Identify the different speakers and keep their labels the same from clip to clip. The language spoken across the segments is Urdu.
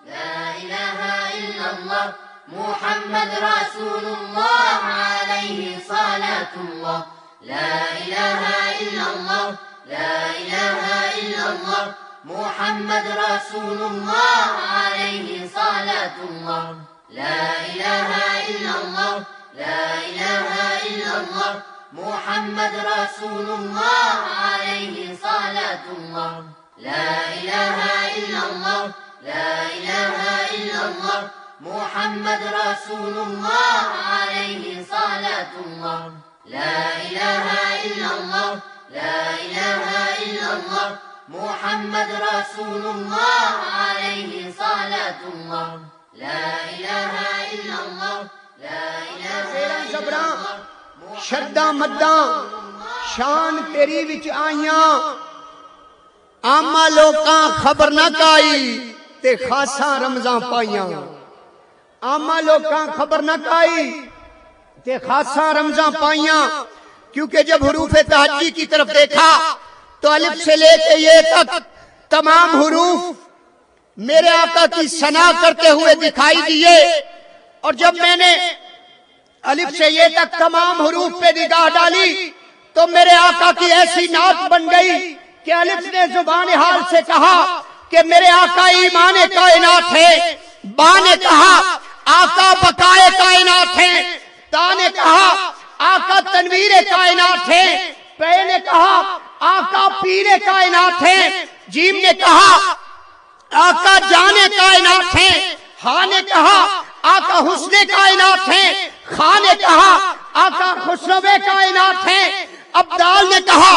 Speaker 1: لا إله إلا الله محمد رسول الله عليه صلاة الله لا إله إلا الله لا إله إلا الله محمد رسول الله عليه صلاة الله لا إله إلا الله لا إله إلا الله محمد رسول الله عليه صلاة الله لا إله إلا الله لا إله إلا الله محمد رسول الله عليه صلاة الله لا إله إلا الله لا إله إلا الله محمد رسول الله عليه صلاة الله لا إله إلا الله لا إله إلا الله
Speaker 2: شداں مداں شان تیری وچ آئیاں آما لوکاں خبر نہ کائی تے خاصاں رمضاں پائیاں آما لوکاں خبر نہ کائی تے خاصاں رمضاں پائیاں کیونکہ جب حروف تہجی کی طرف دیکھا تو الف سے لے کے یہ تک تمام حروف میرے آقا کی ثنا کرتے ہوئے دکھائی دیے اور جب میں نے الف سے یہ تک تمام حروف پہ نگاہ ڈالی تو میرے آقا کی ایسی نعت بن گئی کہ الف نے زبان حال سے کہا کہ میرے آقا ایمان کائنات ہے، با نے کہا آقا بقائے کائنات ہے، تا نے کہا آقا تنویر کائنات ہے، پے نے کہا آقا پیر کائنات ہے، جیم نے کہا آقا جان کائنات ہے، ہاں نے کہا آقا حسن کائنات ہے، خاں نے کہا آقا خسرو کائنات ہے، ابدال نے کہا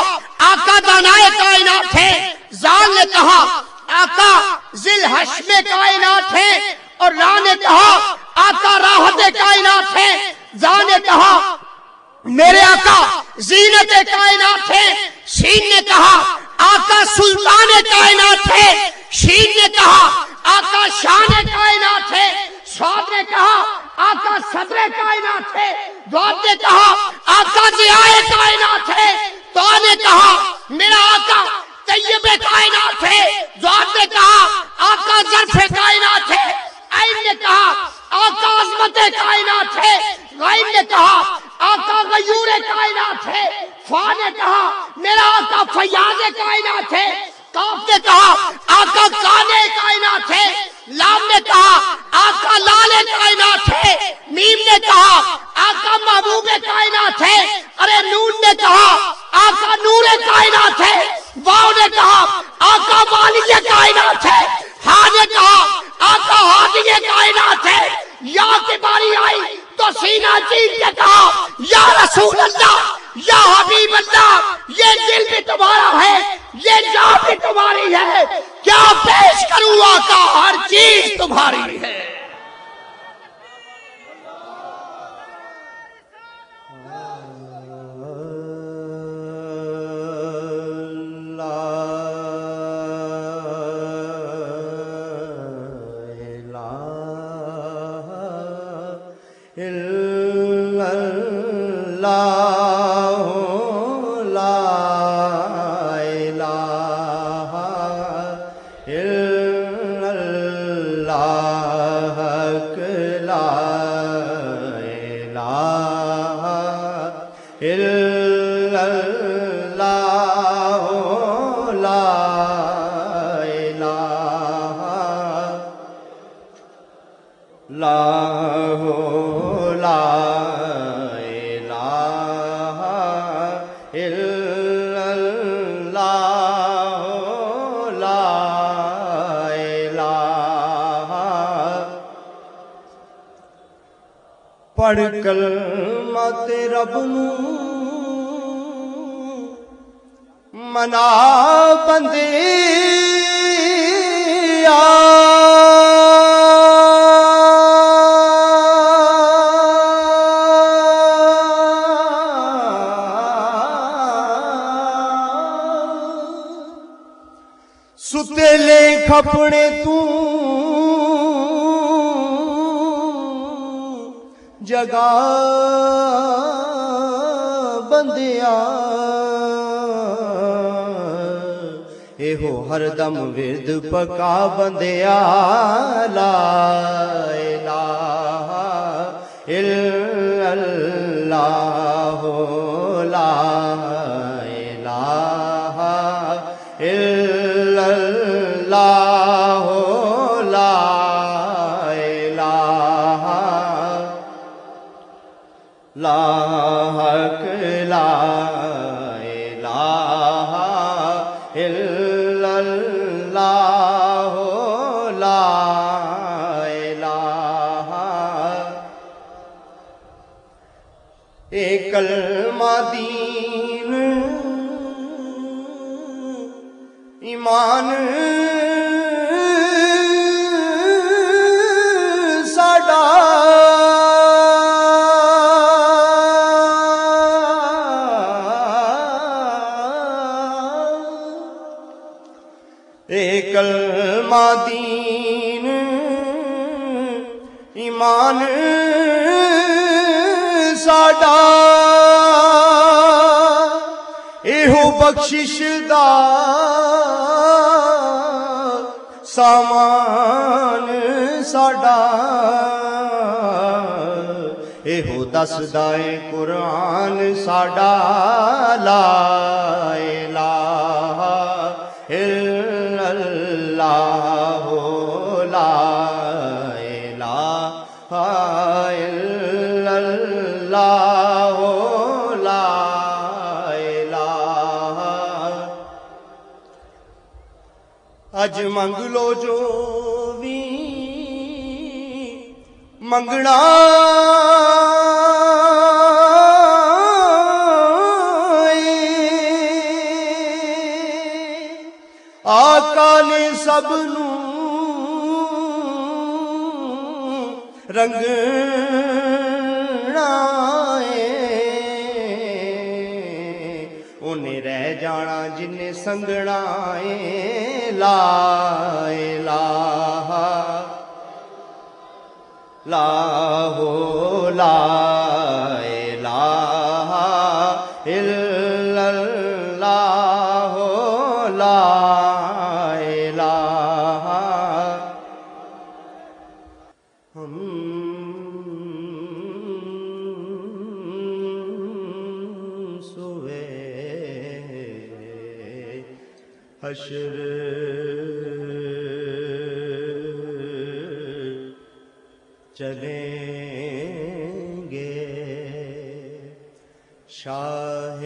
Speaker 2: آقا دانائے کائنات ہے، زال نے کہا آقا ذل حشم کائنات ہے، اور را نے کہا آقا راحت کائنات ہے، زا نے کہا میرے آقا زینت کائنات ہے، شین نے کہا آقا سلطان کائنات ہے، شین نے کہا آقا شان کائنات ہے، صاد نے کہا آقا صدر کائنات ہے، ضاد نے کہا آقا ضیاء کائنات ہے، تو نے کہا میرا آقا طیب کائنات ہے، ضاد نے کہا آقا ظرف کائنات ہے، عین نے کہا آقا عظمت کائنات ہے، غین نے کہا آقا غیور کائنات ہے، فا نے کہا میرا آقا فیاض کائنات ہے، کاف نے کہا آقا کانے کائنات ہے، لام نے کہا آقا لال کائنات ہے، میم نے کہا آقا محبوب کائنات ہے، ارے نون نے کہا آقا نور کائنات ہے، واو نے کہا آقا والی کائنات ہے، ہا نے کہا آقا ہادی کائنات ہے، یا کی باری آئی تو سینہ چیر کے کہا یا رسول اللہ یا حبیب اللہ، یہ دل بھی تمہارا ہے، یہ جان بھی تمہاری ہے، کیا پیش کروں آقا ہر چیز تمہاری ہے۔
Speaker 3: پڑھ کلمات رب نوں منا بندیا، ستے لے کھپڑے تو جگہ بندیا، اے ہو ہر دم ورد پکا بندیا لا الہ الا اللہ لا الہ الا اللہ لا الہ لا حق لا الہ الا اللہ لا الہ ایک کلمہ دین ایمان ساڈا ایک کلمہ دین ایمان ساڈا ایہو بخشش دا سامان ساڈا ایہو دسدا اے قرآن ساڈا لا الہ الا اللہ لا الہ الا اللہ لا الہ اج منگ لو جو بھی منگنا آقا نے سب نو رنگنا انہیں رہ جانا جنہیں سنگنا لا الہ لا لا الہ الا اللہ لا الہ ہم سوے حشر چلیں گے شاہ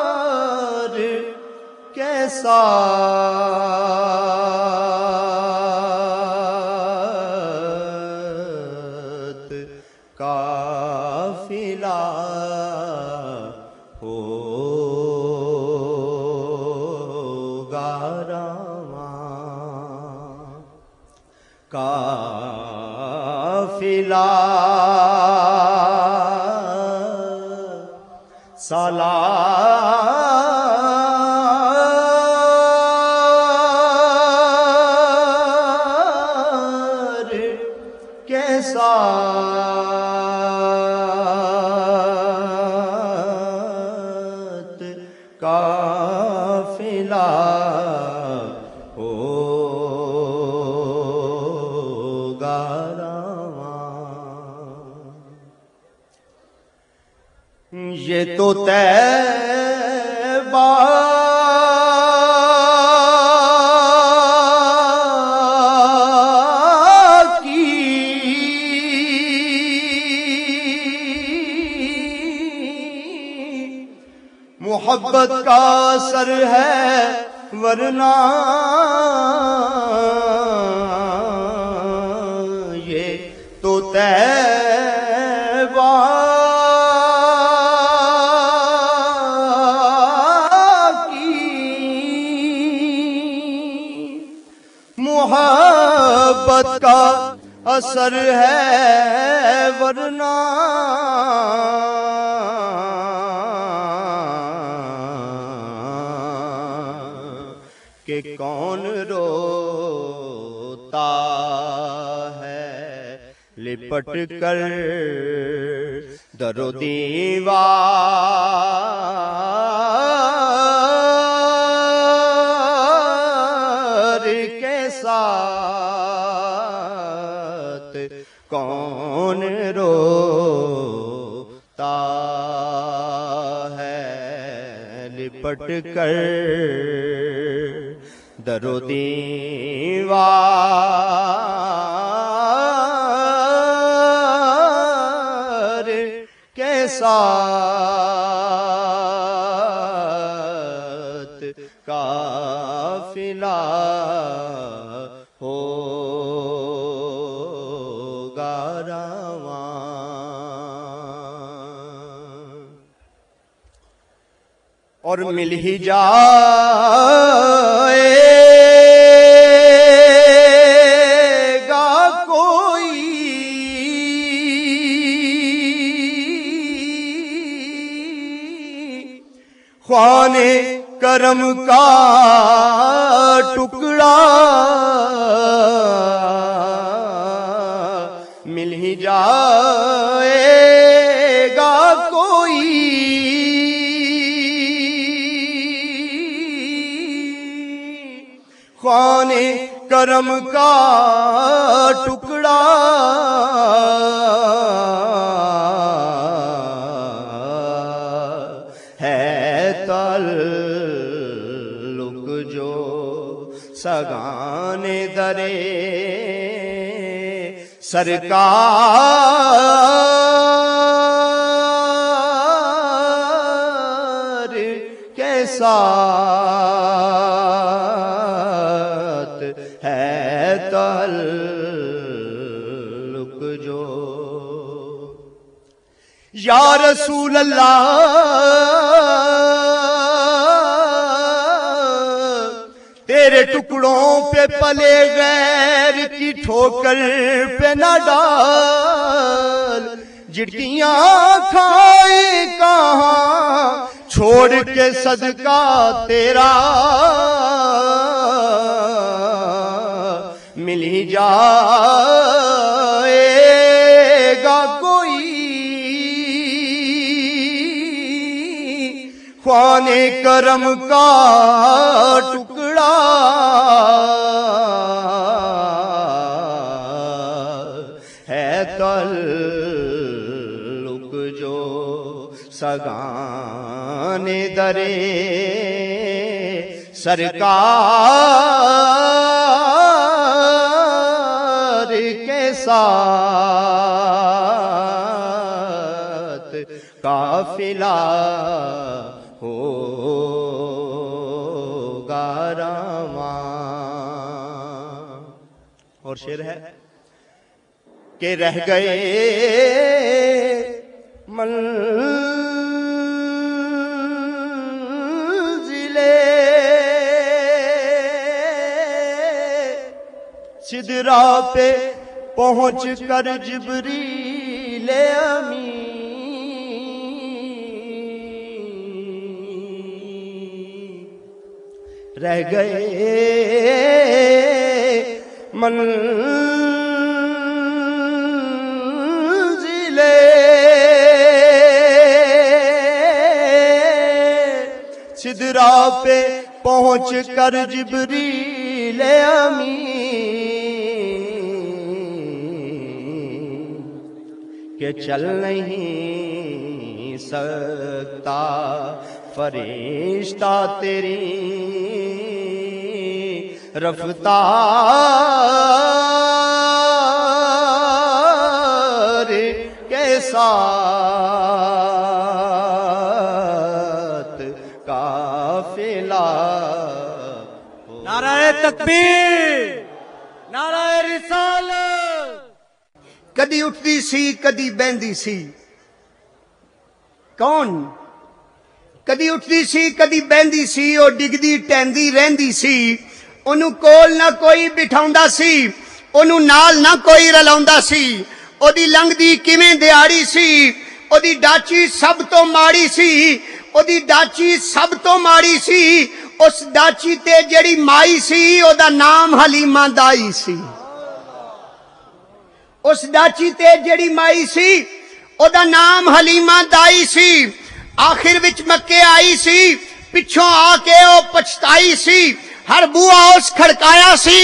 Speaker 3: ابرار کیسا قافلہ ہوگا رواں قافلہ سالار کیسا قافلہ ہوگا رواں یہ تو طیبہ محبت کا سر ہے ورنہ یہ تو طیبہ کی محبت کا اثر ہے ورنہ کہ کون رو لپٹ کر در و دیوار کے ساتھ کون روتا ہے لپٹ کر در و دیوار کے ساتھ قافلہ ہوگا رواں اور مل ہی جائے خوان کرم کا ٹکڑا مل ہی جائے گا کوئی خوان کرم کا ٹکڑا تعلق جو سگان درے سرکار کے ساتھ ہے تعلق جو یا رسول اللہ تیرے ٹکڑوں پہ پلے غیر کی ٹھوکر پہ نہ ڈال جٹیاں کھائے کہاں چھوڑ کے صدقہ تیرا مل ہی جائے گا کوئی خوان کرم کا ٹکڑا ہے تعلق جو سگان درے سرکار کے ساتھ قافلہ ہوگا رواں اور شعر ہے کہ رہ گئے منزلے سدرا پہ پہنچ کر جبریل امین رہ گئے منزلے سدرا پہ پہنچ کر جبریل امین کہ چل نہیں سکتا فرشتہ تیری رفتار کے ساتھ قافلہ
Speaker 4: نعرہ تکبیر نعرہ رسالت
Speaker 2: کدی اٹھتی سی کدی بہندی سی کون کدی اٹھتی سی کدی بہندی سی اور ڈگدی ٹہندی رہندی سی انہوں کول نہ کوئی بٹھاؤندا سی انہوں نال نہ کوئی رلاؤندا سی او دی لنگ دی کیویں دیہاڑی سی او دی ڈاچی سب تو ماڑی سی او دی ڈاچی سب تو ماڑی سی اس ڈاچی تے جڑی مائی سی او دا نام حلیمہ دائی سی اس ڈاچی تے جڑی مائی سی او دا نام حلیمہ دائی سی، آخر وچ مکے آئی سی، پچھوں آ کے او پچھتائی سی، ہر بوا اس کھڑکایا سی،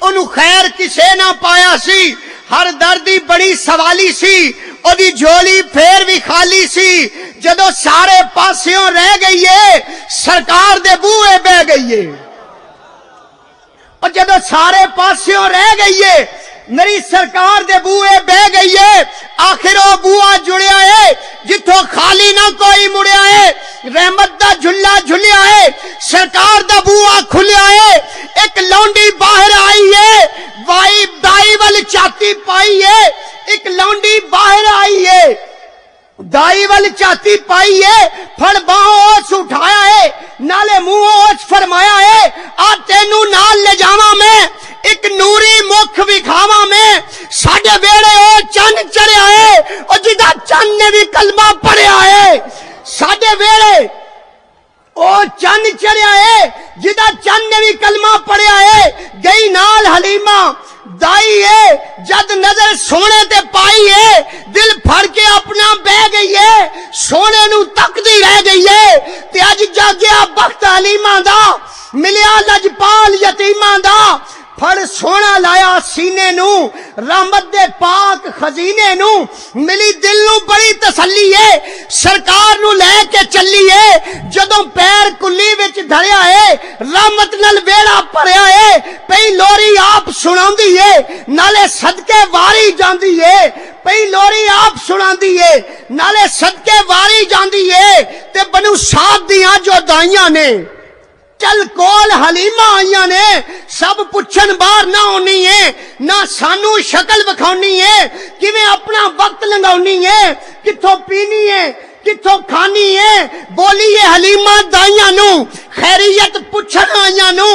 Speaker 2: انہوں خیر کسے نہ پایا سی، ہر دردی بڑی سوالی سی، او دی جھولی پھر بھی خالی سی، جدو سارے پاسیوں رہ گئیے سرکار دے بوئے بہ گئیے، اور جدو سارے پاسیوں رہ گئیے میری سرکار دے بوئے بہ گئیے، آخر او بوا جڑیا ہے جتھوں خالی نہ کوئی مڑیا ہے، رحمت دا جھلا جھلیا ہے، سرکار دا بوا کھلیا ہے، ایک لونڈی باہر آئی ہے، وائی دائی وال چاتی پائی ہے، ایک لونڈی باہر آئی ہے، دائی وال چاتی پائی ہے، پھڑ باہوں اوچ اٹھایا ہے، نالے منہ اوچ فرمایا ہے، آ تینوں نال لے جاواں میں ایک نوری مکھ وکھاواں میں، ساڈے ویڑے او چن چڑھیا ہے، او جدا چن نے بھی کلمہ پڑھیا ہے، ساڈے ویڑے او چن چڑھیا ہے جدا چن نے بھی کلمہ پڑھیا ہے، گئی نال حلیمہ دائی ہے، جد نظر سونے تے پائی ہے، دل پھڑ کے اپنا بہ گئی ہے، سونے نو تکدی رہ گئی ہے، تے اج جاگیا بخت حلیمہ دا، ملیا لجپال یتیمہ دا، پھڑ سونا لایا سینے نو، رحمت دے پاک خزینے نو، ملی دل نو بڑی تسلی ہے، سرکار نو لے کے چلی ہے، جدوں پیر کلی وچ دھریا ہے، رحمت نال بیڑا پڑیا ہے، پئی لوری آپ سناندی ہے، نالے صدقے واری جاندی ہے، پئی لوری آپ سناندی ہے، نالے صدقے واری جاندی ہے، تے بنو سعد دیاں جو دائیاں نے چل کول حلیمہ آئیاں نے، سب پچھن بار نہ ہونی ہے، نہ سانو شکل بکھونی ہے، کیویں اپنا وقت لنگاونی ہے، کتھوں پینی ہے، کتھوں کھانی ہے، بولیے حلیمہ دائیاں نو، خیریت پچھن آئیاں نو،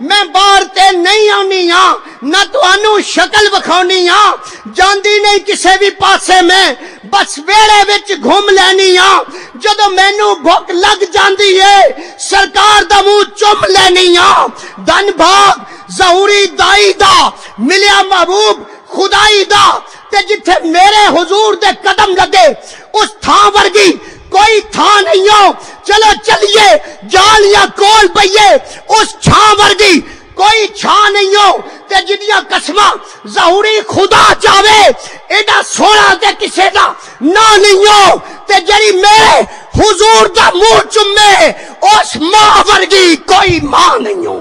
Speaker 2: میں بار تے نہیں آنی ہاں، نہ تو انو شکل بکھونی ہاں، جاندی نہیں کسے بھی پاسے میں، بس ویڑے وچ گھوم لینی ہاں، جدو مینو بھوک لگ جاندی ہے، سرکار دا منہ چم لینی ہاں، دن بھاگ ظہوری دائی دا، ملیا محبوب خدائی دا، تے جتھے میرے حضور دے قدم لگے اس تھاں ورگی کوئی تھاں نہیں ہو، چلو چلیے جالیاں کول پئیے اس چھاں ورگی کوئی چھاں نہیں ہو، تے جدیاں قسمہ ظہوری خدا چاہے ایڈا سونا تے کسے دا نہ نہیں ہو، تے جڑی میرے حضور دا منہ چمے اس ماں ورگی کوئی ماں نہیں ہو۔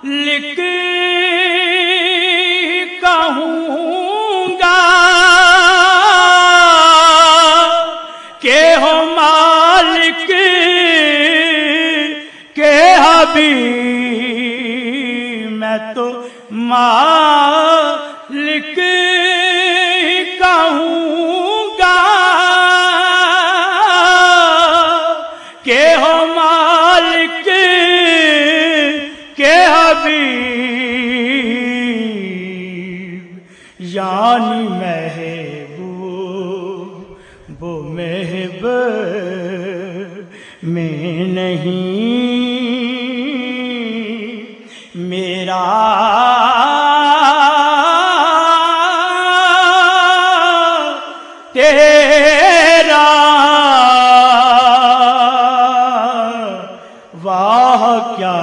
Speaker 5: لکھ کہوں گا کہ ہو مالک کے حبیب، میں تو مالک کہوں گا کہ ہو مالک کے حبیب، یعنی محبوب وہ محب میں نہیں، میرا تیرا واہ کیا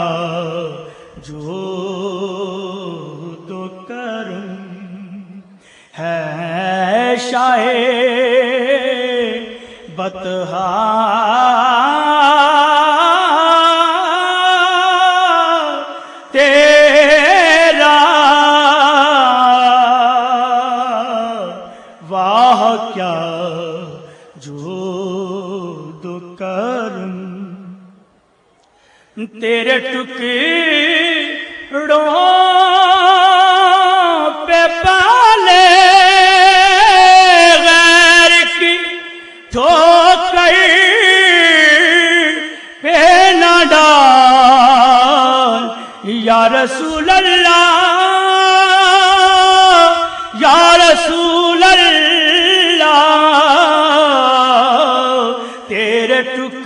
Speaker 5: جو تو کرم ہے شاہ بطحا تیرا واہ کیا جو دو کرم، تیرے ٹکڑوں پہ پالے غیر کی ٹھوکر پہ نہ ڈال یا رسول اللہ، یا رسول اللہ، تیرے ٹکڑوں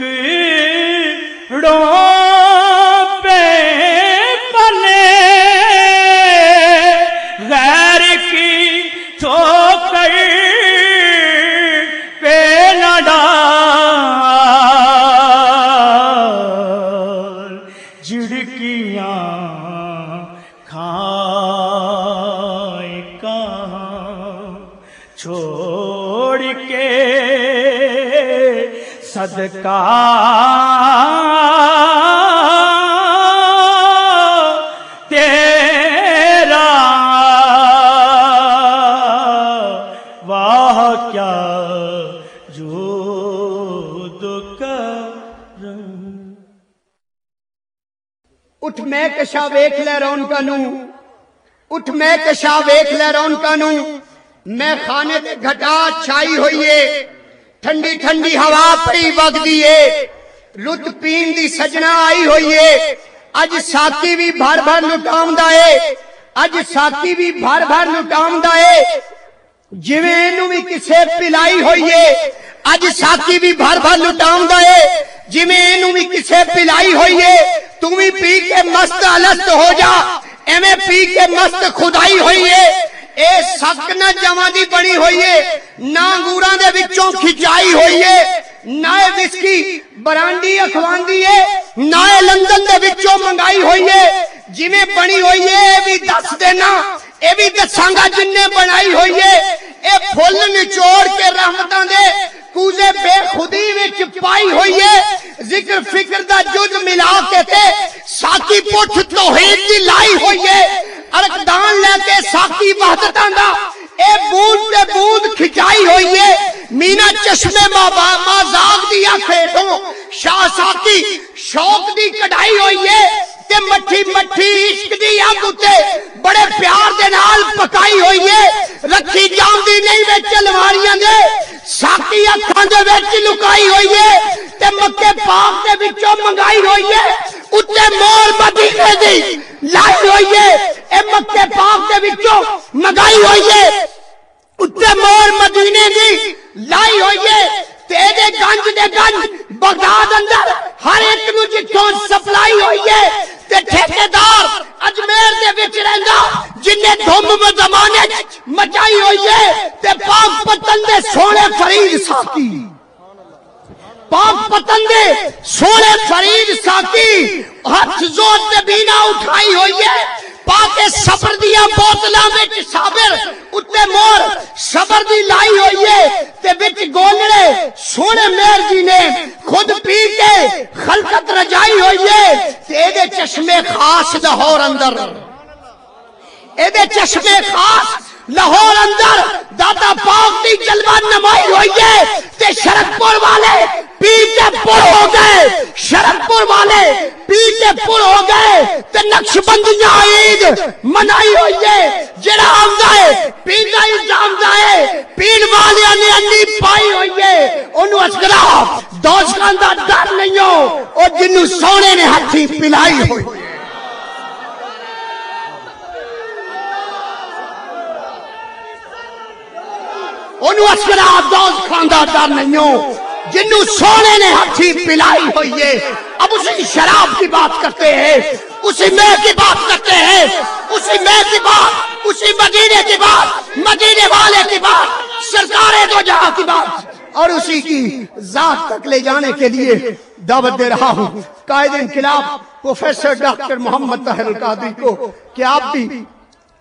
Speaker 5: پہ پلے غیر کی ٹھوکر پہ نہ ڈال، جھڑکیاں کھائے کہاں چھوڑ کے صدقہ تیرا، واہ کیا جو دو کرم۔
Speaker 2: اٹھ میں کشا ویکھ لے رونکاں نوں، اٹھ میں کشا ویکھ لے رونکاں نوں، میں خانے تے گھٹا چھائی ہوئی ہے، ٹھنڈی ٹھنڈی ہوا پئی وگدی ہے، رت پین دی سجنا آئی ہوئی ہے، اج ساکی بھی بھر بھر لٹاوندا ہے، اج ساکی بھی بھر بھر لٹاوندا ہے، جویں اینوں بھی کسے پلائی ہوئی ہے، اج ساکی بھی بھر بھر لٹاوندا ہے، جویں اینوں بھی کسے پلائی ہوئی ہے، تو بھی پی کے مست الست ہو جا، ایویں پی کے مست خدائی ہوئی ہے، اے سک نہ جواں دی بنی ہوئی ہے، نہ انگوراں دے وچوں کھچائی ہوئی ہے، نہ وسکی برانڈی اخواندی ہے، نہ لندن دے وچوں منگائی ہوئی ہے، جویں بنی ہوئی ہے اے بھی دس دینا، اے بھی دساں گا جن نے بنائی ہوئی ہے، اے پھل نچوڑ کے رحمتاں دے کوزے بے خودی وچ پائی ہوئی ہے، ذکر فکر دا جز ملا کے تے ساکی پٹھ توحید دی لائی ہوئی ہے، ارکدان لے کے ساکی وحدتاں دا اے بوند تے بوند کھچائی ہوئی ہے، مینا چشمے مازاغ دیا کھیٹوں شاہ ساکی شوق دی کڑھائی ہوئی ہے، تے مٹھی مٹھی عشق دی آگ اتے بڑے پیار دے نال پکائی ہوئی ہے، رکھی جاندی نہیں وچ لواریاں دے ساکی اکھاں دے وچ لکائی ہوئی ہے، تے مکے پاک دے وچوں منگائی ہوئی ہے، اتے مور مدینے دی لائی ہوئی ہے، اے مکے پاک دے وچوں منگائی ہوئی ہے، اتے مور مدینے دی لائی ہوئی ہے، تیرے گنج دے گنج بغداد اندر ہر ایک نو جتوں سپلائی ہوئی ہے، تے ٹھیکیدار اجمیر دے وچ رہندا جن نے دھم زمانے مچائی ہوئی ہے، تے پاک پتن دے سونے فرید ساکی، پاک پتن دے سونے فرید ساکی ہاتھ زور تے بینا اٹھائی ہوئی ہے، پاک صبر دیا بوتلاں وچ صابر اتے مور صبر دی لائی ہوئی ہے، تے وچ گولڑے سونے میر جی نے خود پی کے خلقت رجائی ہوئی ہے تے دے چشمے خاص لاہور اندر ایدے چشمے خاص لاہور اندر دادا پاک دی جلوہ نمائی ہوئی ہے تے شرکپور والے پیتے پر ہو گئے شرکپور والے پیتے پر ہو گئے تے نقش بندیاں عید منائی ہوئی ہے جڑا آمدہ ہے پینا ہی جامدہ ہے پین والیاں نے انی پائی ہوئی ہے انہوں اسکرا دوزخان دا ڈر نہیں ہو اور جنہوں سونے نے ہتھی پلائی ہوئی ہے انہوں اسکرا دوزخان دا ڈر نہیں ہو جنہوں سونے نے ہتھی پلائی ہوئی ہے اب اسی شراب کی بات کرتے ہیں اسی میں کی بات کرتے ہیں اسی میں کی بات اسی مدینے کی بات مدینے والے کی بات سرکار دو جہاں کی بات اور اسی کی ذات تک لے جانے کے لیے دعوت دے رہا ہوں قائد انقلاب پروفیسر ڈاکٹر محمد طاہر القادری کو کہ آپ بھی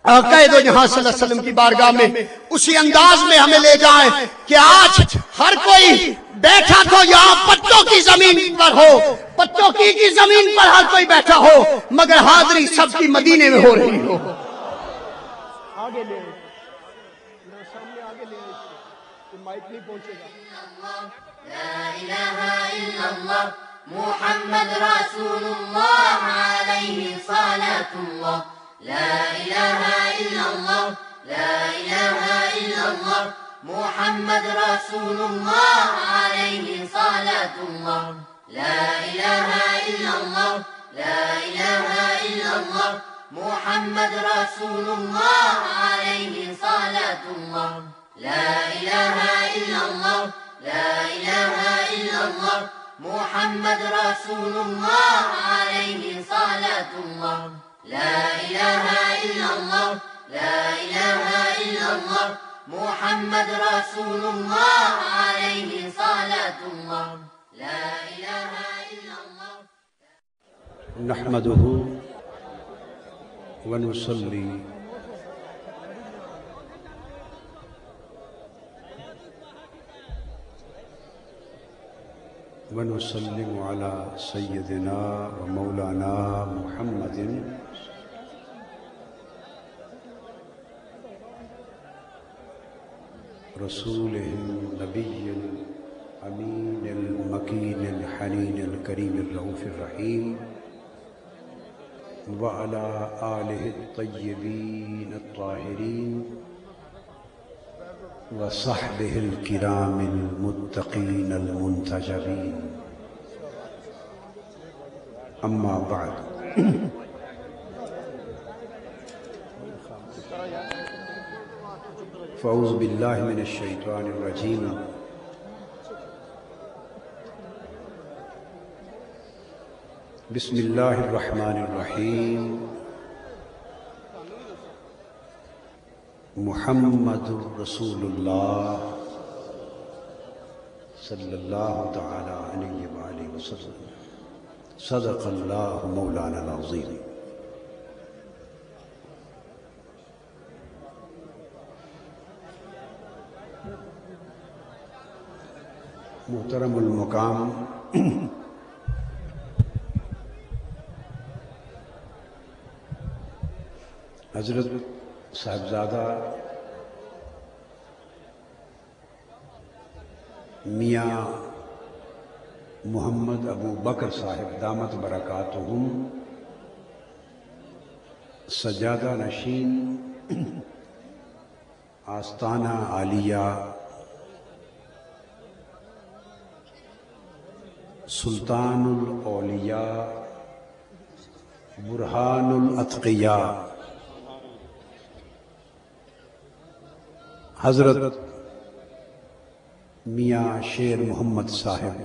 Speaker 2: قائد و جہاں صلی اللہ علیہ وسلم کی بارگاہ میں اسی انداز میں ہمیں لے جائیں کہ آج ہر کوئی بیٹھا تو یہاں پتوں کی زمین پر ہو پتوں کی زمین پر ہر کوئی بیٹھا ہو مگر حاضری سب کی مدینے میں ہو رہی ہو آگے لے سامنے آگے لے مائک نہیں پہنچے گا
Speaker 1: لا الہ الا اللہ محمد رسول اللہ علیہ صلاة اللہ لا الہ الا اللہ لا الہ الا اللہ محمد رسول اللہ علیہ صلاة اللہ لا الہ الا اللہ لا الہ الا اللہ محمد رسول اللہ علیہ صلاة اللہ لا الہ الا اللہ لا الہ الا اللہ محمد رسول اللہ علیہ صلاة اللہ لا الہ الا اللہ لا الہ الا اللہ محمد رسول اللہ علیہ صلاة اللہ لا الہ الا اللہ
Speaker 6: نحمده ونصلي ونسلم على سيدنا ومولانا محمد رسوله النبي الأمين المكين الحنين الكريم الرؤوف الرحيم وعلى آله الطيبين الطاهرين وصحبه الكرام المتقين المنتجبين أما بعد فأعوذ بالله من الشيطان الرجيم بسم الله الرحمن الرحيم محمد رسول الله صلى الله تعالى عليه وآله وسلم صدق الله مولانا العظيم محترم المقام حضرت صاحبزادہ میاں محمد ابو بکر صاحب دامت برکاتہم سجادہ نشین آستانہ عالیہ سلطان الاولیاء برہان الاتقیاء حضرت میاں شیر محمد صاحب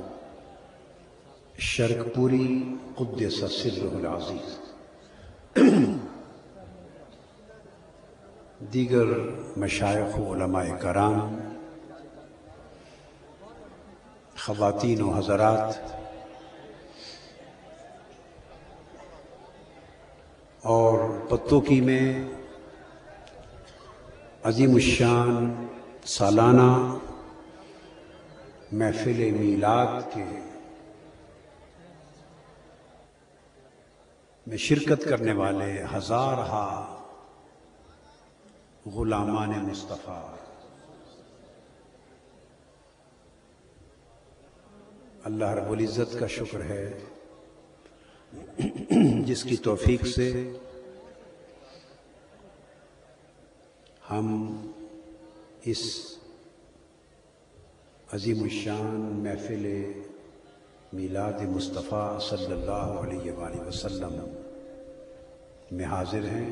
Speaker 6: شرک پوری قدس سرہ العزیز دیگر مشائخ و علماء کرام خواتین و حضرات اور پتوکی میں عظیم الشان سالانہ محفل میلاد کے میں شرکت کرنے والے ہزارہا غلامان مصطفیٰ، اللہ رب العزت کا شکر ہے جس کی توفیق سے ہم اس عظیم الشان محفل میلاد مصطفیٰ صلی اللہ علیہ وآلہ وسلم میں حاضر ہیں،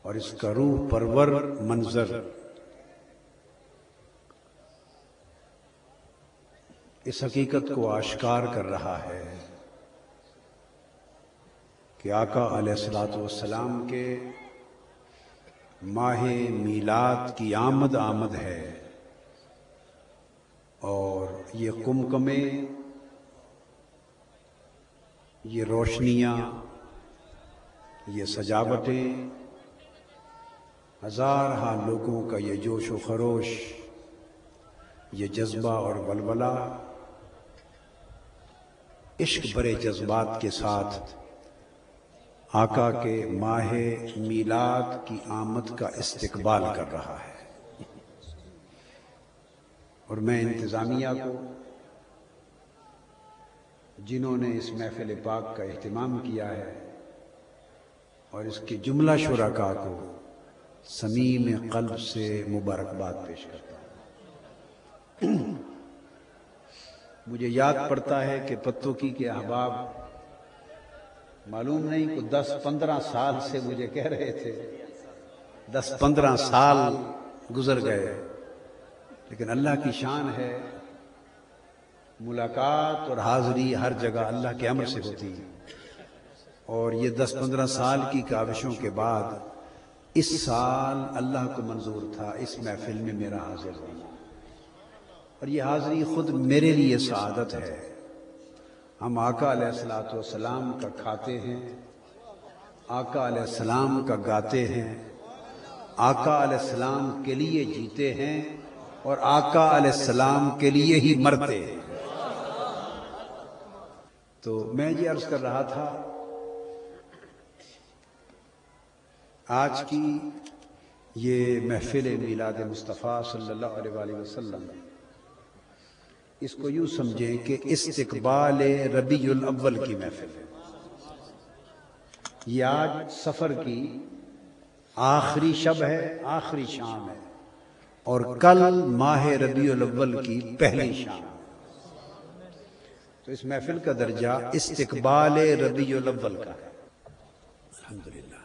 Speaker 6: اور اس کا روح پرور منظر اس حقیقت کو آشکار کر رہا ہے کہ آقا علیہ الصلوۃ والسلام کے ماہ میلاد کی آمد ہے، اور یہ قمقمے، یہ روشنیاں، یہ سجاوٹیں، ہزارہا لوگوں کا یہ جوش و خروش، یہ جذبہ اور ولولہ عشق برے جذبات کے ساتھ آقا کے ماہ میلاد کی آمد کا استقبال کر رہا ہے۔ اور میں انتظامیہ کو، جنہوں نے اس محفل پاک کا اہتمام کیا ہے، اور اس کے جملہ شرکاء کو صمیم قلب سے مبارکباد پیش کرتا ہوں۔ مجھے یاد پڑتا ہے کہ پتوکی کے احباب معلوم نہیں کہ 10-15 سال سے مجھے کہہ رہے تھے، 10-15 سال گزر گئے، لیکن اللہ کی شان ہے، ملاقات اور حاضری ہر جگہ اللہ کے امر سے ہوتی ہے، اور یہ 10-15 سال کی کاوشوں کے بعد اس سال اللہ کو منظور تھا اس محفل میں میرا حاضر ہونا، اور یہ حاضری خود میرے لیے سعادت ہے۔ ہم آقا علیہ الصلوۃ والسلام کا کھاتے ہیں، آقا علیہ السلام کا گاتے ہیں، آقا علیہ السلام کے لیے جیتے ہیں، اور آقا علیہ السلام کے لیے ہی مرتے ہیں۔ تو میں یہ عرض کر رہا تھا، آج کی یہ محفل میلاد مصطفیٰ صلی اللہ علیہ وآلہ وسلم، اس کو یوں سمجھیں کہ استقبال ربیع الاول کی محفل ہے۔ یہ آج سفر کی آخری شب ہے، آخری شام ہے، اور کل ماہ ربیع الاول کی پہلی شام ہے۔ تو اس محفل کا درجہ استقبال ربیع الاول کا ہے، الحمدللہ۔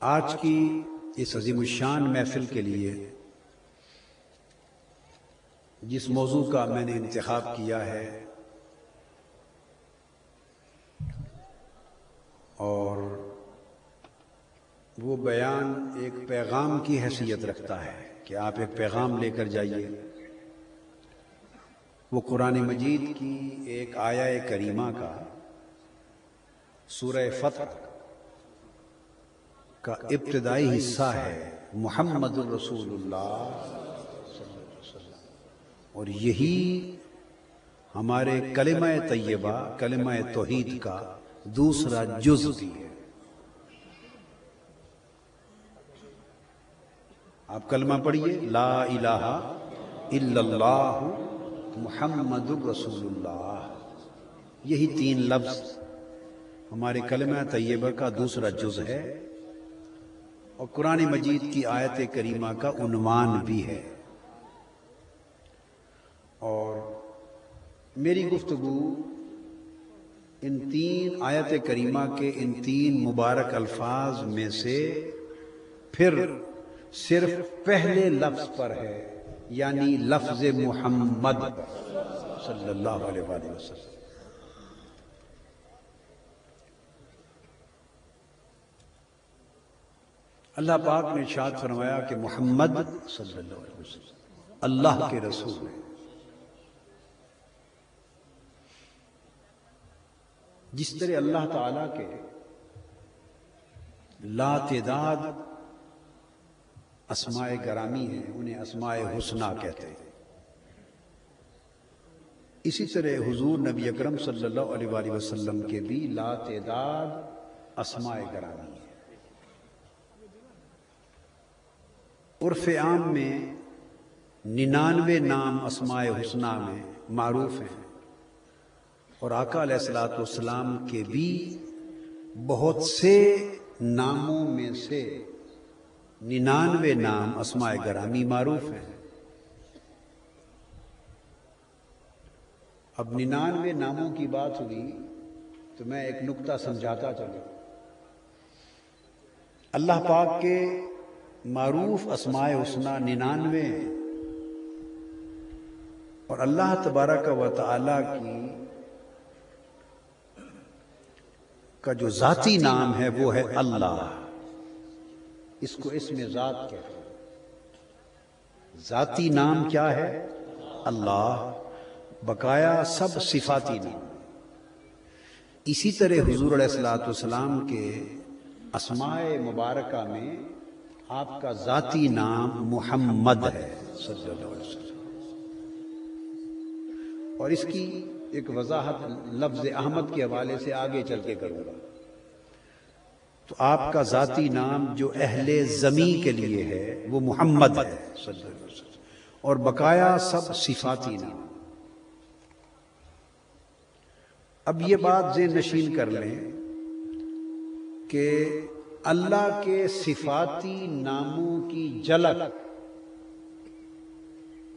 Speaker 6: آج کی اس عظیم الشان محفل کے لیے جس موضوع کا میں نے انتخاب کیا ہے، اور وہ بیان ایک پیغام کی حیثیت رکھتا ہے کہ آپ ایک پیغام لے کر جائیے، وہ قرآن مجید کی ایک آیہ کریمہ کا سورہ فتح کا ابتدائی حصہ ہے، محمد الرسول اللہ، اور یہی ہمارے کلمہ طیبہ، کلمہ توحید کا دوسرا جز بھی ہے۔ آپ کلمہ پڑھیے، لا الہ الا اللہ محمد الرسول اللہ، یہی 3 لفظ ہمارے کلمہ طیبہ کا دوسرا جز ہے، اور قرآن مجید کی آیت کریمہ کا عنوان بھی ہے۔ اور میری گفتگو ان 3 آیت کریمہ کے ان 3 مبارک الفاظ میں سے پھر صرف پہلے لفظ پر ہے، یعنی لفظ محمد صلی اللہ علیہ وآلہ وسلم۔ اللہ پاک نے ارشاد فرمایا کہ محمد صلی اللہ علیہ وسلم اللہ کے رسول ہیں۔ جس طرح اللہ تعالیٰ کے لا تعداد اسماء گرامی ہیں، انہیں اسماء حسنہ کہتے ہیں۔ اسی طرح حضور نبی اکرم صلی اللہ علیہ وآلہ وسلم کے بھی لا تعداد اسماء گرامی ہیں۔ عرف عام میں 99 نام اسماء حسنہ میں معروف ہیں، اور آقا علیہ الصلوۃ والسلام کے بھی بہت سے ناموں میں سے 99 نام اسماء گرامی معروف ہیں۔ اب 99 ناموں کی بات ہوئی تو میں ایک نکتہ سمجھاتا چلوں۔ اللہ پاک کے معروف اسماء حسنہ 99 ہیں، اور اللہ تبارک و تعالی کا جو ذاتی نام ہے وہ ہے اللہ۔ اس کو اسم ذات کہتے ہیں۔ ذاتی نام کیا ہے؟ اللہ۔ بقایا سب صفاتی نام۔ اسی طرح حضور علیہ الصلوۃ والسلام کے اسماء مبارکہ میں آپ کا ذاتی نام محمد ہے صلی اللہ علیہ وسلم، اور اس کی ایک وضاحت لفظ احمد کے حوالے سے آگے چل کے کروں گا۔ تو آپ کا ذاتی نام جو اہل زمین کے لیے ہے وہ محمد ہے صلی اللہ علیہ وسلم، اور بقایا سب صفاتی نام۔ اب یہ بات ذہن نشین کر لیں کہ اللہ کے صفاتی ناموں کی جھلک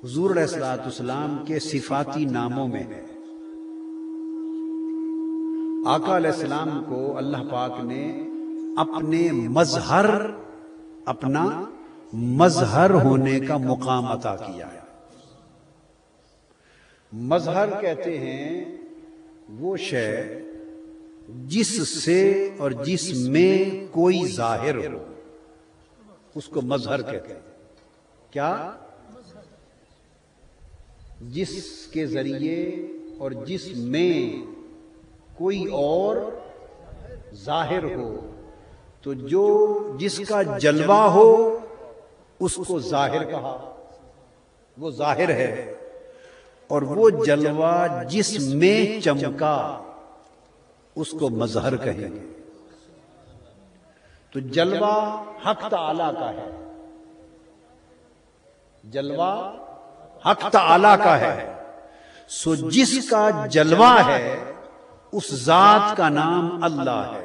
Speaker 6: حضور علیہ الصلوۃ والسلام کے صفاتی ناموں میں ہے۔ آقا علیہ السلام کو اللہ پاک نے اپنا مظہر ہونے کا مقام عطا کیا ہے۔ مظہر کہتے ہیں وہ شے جس سے اور جس میں کوئی ظاہر ہو، اس کو مظہر کہتے ہیں۔ کیا؟ جس کے ذریعے اور جس میں کوئی اور ظاہر ہو، تو جو جس کا جلوہ ہو اس کو ظاہر کہا، وہ ظاہر ہے، اور وہ جلوہ جس میں چمکا اس کو مظہر کہیں گے۔ تو جلوہ حق تعالی کا ہے، جلوہ حق تعالی کا ہے، سو جس کا جلوہ ہے اس ذات کا نام اللہ ہے،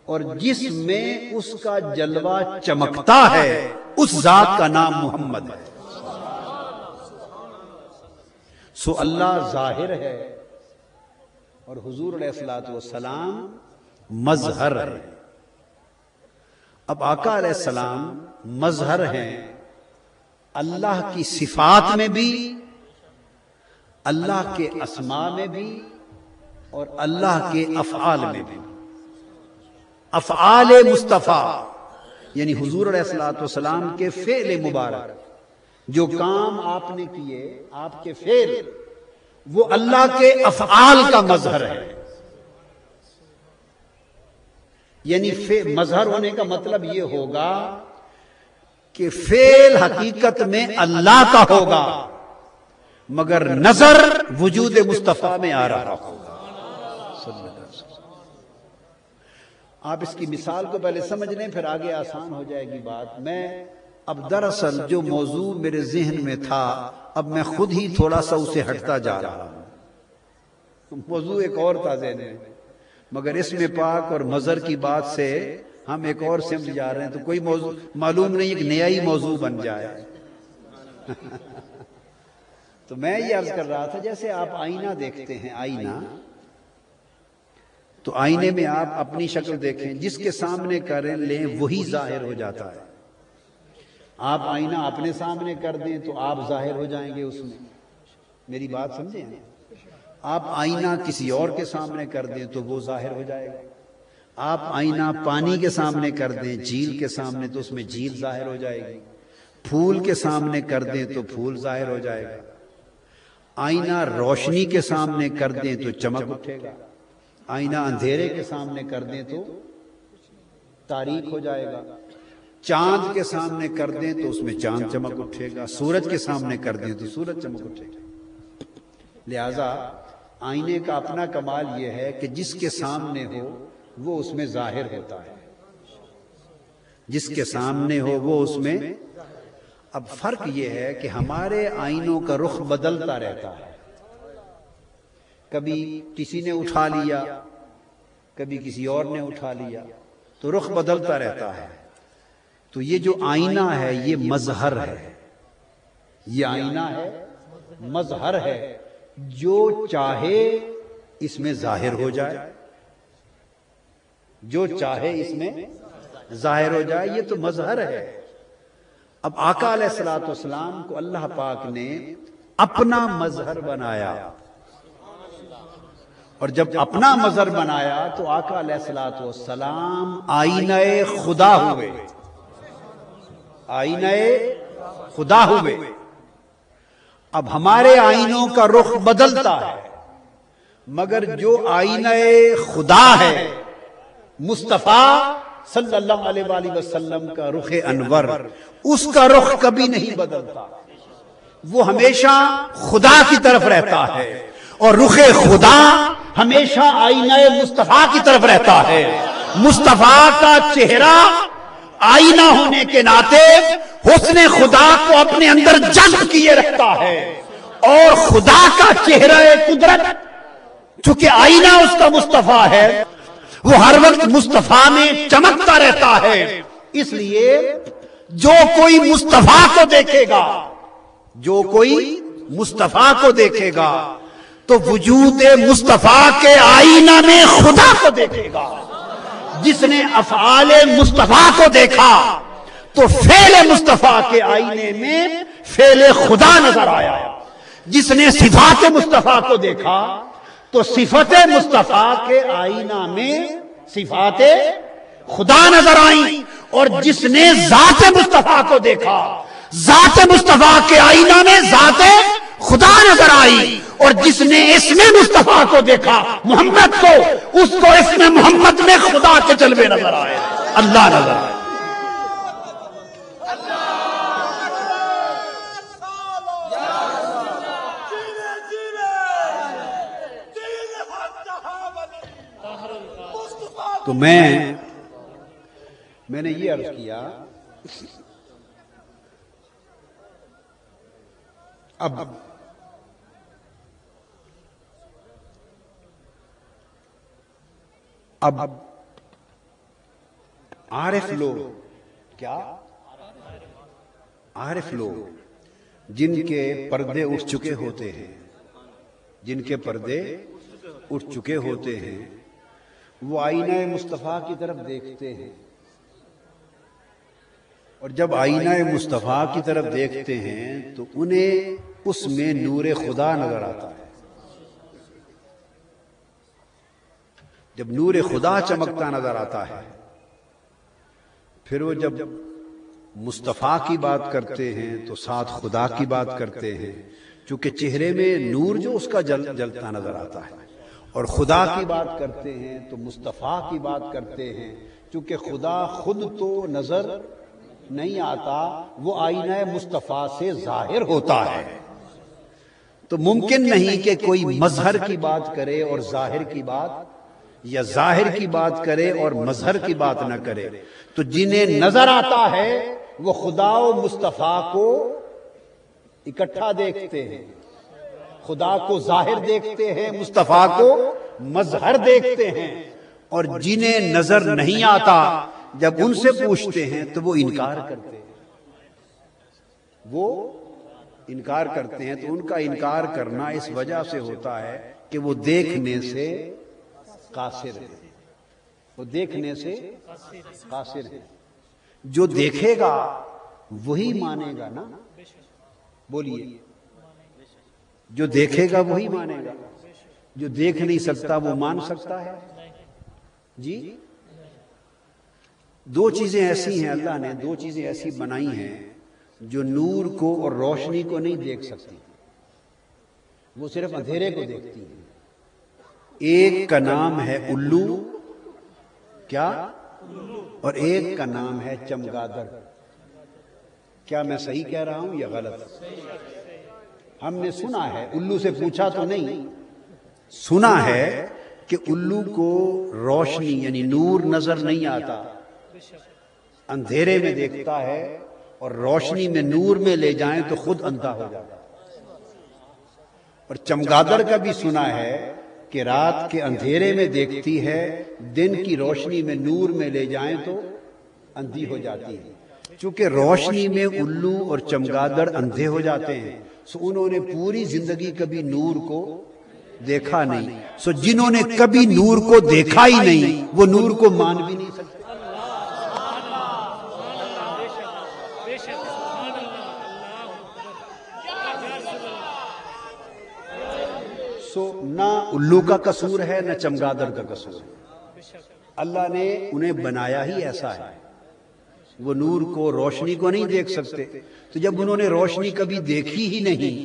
Speaker 6: اور جس میں اس کا جلوہ چمکتا ہے اس ذات کا نام محمد ہے۔ سو اللہ ظاہر ہے اور حضور علیہ الصلوۃ والسلام مظہر ہے۔ اب آقا علیہ السلام مظہر ہیں اللہ کی صفات میں بھی، اللہ کے اسماء میں بھی، اور اللہ کے افعال میں بھی۔ افعال مصطفیٰ یعنی حضور علیہ الصلوۃ والسلام کے فعل مبارک، جو کام آپ نے کیے، آپ کے فعل، وہ اللہ کے افعال کا مظہر ہے۔ یعنی مظہر ہونے کا مطلب یہ ہوگا کہ فعل حقیقت میں اللہ کا ہوگا، مگر نظر وجود مصطفیٰ میں آ رہا ہوگا۔ آپ اس کی مثال کو پہلے سمجھ لیں، پھر آگے آسان ہو جائے گی بات۔ میں اب دراصل جو موضوع میرے ذہن میں تھا، اب میں خود ہی تھوڑا سا اسے ہٹتا جا رہا ہوں۔ موضوع ایک اور تھا ذہن میں، مگر اس میں پاک اور مظہر کی بات سے ہم ایک اور سمجھ جا رہے ہیں، تو کوئی موضوع معلوم نہیں، ایک نیا ہی موضوع بن جائے۔ تو میں یہ عرض کر رہا تھا، جیسے آپ آئینہ دیکھتے ہیں، آئینہ، تو آئینے میں آپ اپنی شکل دیکھیں، جس کے سامنے کر لیں وہی ظاہر ہو جاتا ہے۔ آپ آئینہ اپنے سامنے کر دیں تو آپ ظاہر ہو جائیں گے اس میں۔ میری بات سمجھیں؟ آپ آئینہ کسی اور کے سامنے کر دیں تو وہ ظاہر ہو جائے گا۔ آپ آئینہ پانی کے سامنے کر دیں، جھیل کے سامنے، تو اس میں جھیل ظاہر ہو جائے گی۔ پھول کے سامنے کر دیں تو پھول ظاہر ہو جائے گا۔ آئینہ روشنی کے سامنے کر دیں تو چمک اٹھے گا، آئینہ اندھیرے کے سامنے کر دیں تو تاریک ہو جائے گا۔ چاند کے سامنے کر دیں تو اس میں چاند چمک اٹھے گا، سورج کے سامنے کر دیں تو سورج چمک اٹھے گا۔ لہذا آئینے کا اپنا کمال یہ ہے کہ جس کے سامنے ہو وہ اس میں ظاہر ہوتا ہے، جس کے سامنے ہو وہ اس میں۔ اب فرق یہ ہے کہ ہمارے آئینوں کا رخ بدلتا رہتا ہے، کبھی کسی نے اٹھا لیا، کبھی کسی اور نے اٹھا لیا، تو رخ بدلتا رہتا ہے۔ تو یہ جو آئینہ ہے یہ مظہر ہے، یہ آئینہ ہے مظہر ہے، جو چاہے اس میں ظاہر ہو جائے، جو چاہے اس میں ظاہر ہو جائے، یہ تو مظہر ہے۔ اب آقا علیہ الصلوۃ والسلام کو اللہ پاک نے اپنا مظہر بنایا، اور جب اپنا مظہر بنایا تو آقا علیہ الصلوۃ والسلام آئینہ خدا ہوئے، آئینہ خدا ہوئے۔ اب ہمارے آئینوں کا رخ بدلتا ہے، مگر جو آئینہ خدا ہے مصطفیٰ صلی اللہ علیہ وآلہ وسلم کا رخ انور، اس کا رخ کبھی نہیں بدلتا، وہ ہمیشہ خدا کی طرف رہتا ہے، اور رخ خدا ہمیشہ آئینہ مصطفیٰ کی طرف رہتا ہے۔ مصطفیٰ کا چہرہ آئینہ ہونے کے ناطے حسن خدا کو اپنے اندر جذب کیے رکھتا ہے، اور خدا کا چہرہ قدرت چونکہ آئینہ اس کا مصطفیٰ ہے، وہ ہر وقت مصطفیٰ میں چمکتا رہتا ہے۔ اس لیے جو کوئی مصطفیٰ کو دیکھے گا، جو کوئی مصطفیٰ کو دیکھے گا تو وجود مصطفیٰ کے آئینہ میں خدا کو دیکھے گا۔ جس نے افعال مصطفیٰ کو دیکھا تو فعل مصطفیٰ کے آئینے میں فعل خدا نظر آیا، جس نے صفات مصطفیٰ کو دیکھا تو صفت مصطفیٰ کے آئینہ میں صفات خدا نظر آئیں، اور جس نے ذات مصطفیٰ کو دیکھا ذات مصطفیٰ کے آئینہ میں ذات خدا نظر آئی، اور جس نے اسم مصطفیٰ کو دیکھا محمد کو، اس کو اسم محمد میں خدا کے جلوے نظر آئے، اللہ نظر آئے۔ تو میں نے یہ عرض کیا، اب عارف لوگ، کیا عارف لوگ جن کے پردے اٹھ چکے ہوتے ہیں، جن کے پردے اٹھ چکے ہوتے ہیں، وہ آئینہ مصطفیٰ کی طرف دیکھتے ہیں، اور جب آئینہ مصطفیٰ کی طرف دیکھتے ہیں تو انہیں اس میں نور خدا نظر آتا ہے۔ جب نور خدا چمکتا نظر آتا ہے، پھر وہ جب مصطفیٰ کی بات کرتے ہیں تو ساتھ خدا کی بات کرتے ہیں، چونکہ چہرے میں نور جو اس کا جلتا نظر آتا ہے، اور خدا کی بات کرتے ہیں تو مصطفیٰ کی بات کرتے ہیں، چونکہ خدا خود تو نظر نہیں آتا، وہ آئینہ مصطفیٰ سے ظاہر ہوتا ہے۔ تو ممکن نہیں کہ کوئی مظہر کی بات کرے اور ظاہر کی بات، یا ظاہر کی بات کرے اور مظہر کی بات نہ کرے۔ تو جنہیں نظر آتا ہے وہ خدا و مصطفیٰ کو اکٹھا دیکھتے ہیں، خدا کو ظاہر دیکھتے ہیں، مصطفیٰ کو مظہر دیکھتے ہیں، اور جنہیں نظر نہیں آتا جب ان سے پوچھتے ہیں تو وہ انکار کرتے ہیں، وہ انکار کرتے ہیں۔ تو ان کا انکار کرنا اس وجہ سے ہوتا ہے کہ وہ دیکھنے سے قاصر ہے، وہ دیکھنے سے قاصر ہے۔ جو دیکھے گا وہی مانے گا نا، بولیے، جو دیکھے گا وہی مانے گا، جو دیکھ نہیں سکتا وہ مان سکتا ہے؟ جی، دو چیزیں ایسی ہیں، اللہ نے دو چیزیں ایسی بنائی ہیں جو نور کو اور روشنی کو نہیں دیکھ سکتی، وہ صرف اندھیرے کو دیکھتی ہیں۔ ایک کا نام ہے الو، کیا؟ اور ایک کا نام ہے چمگادڑ. کیا میں صحیح کہہ رہا ہوں یا غلط؟ ہم نے سنا ہے، الو سے پوچھا تو نہیں، سنا ہے کہ الو کو روشنی یعنی نور نظر نہیں آتا، اندھیرے میں دیکھتا ہے، اور روشنی میں نور میں لے جائیں تو خود اندھا ہو جاتا. اور چمگادڑ کا بھی سنا ہے کہ رات کے اندھیرے میں دیکھتی ہے، دن کی روشنی میں نور میں لے جائیں تو اندھی ہو جاتی ہے. چونکہ روشنی میں الو اور چمگادڑ اندھے ہو جاتے ہیں، سو انہوں نے پوری زندگی کبھی نور کو دیکھا نہیں. سو جنہوں نے کبھی نور کو دیکھا ہی نہیں وہ نور کو مان بھی نہیں سکتے. سو نہ الو کا قصور ہے نہ چمگادڑ کا قصور ہے، اللہ نے انہیں بنایا ہی ایسا ہے. وہ نور کو روشنی کو نہیں دیکھ سکتے، تو جب انہوں نے روشنی کبھی دیکھی ہی نہیں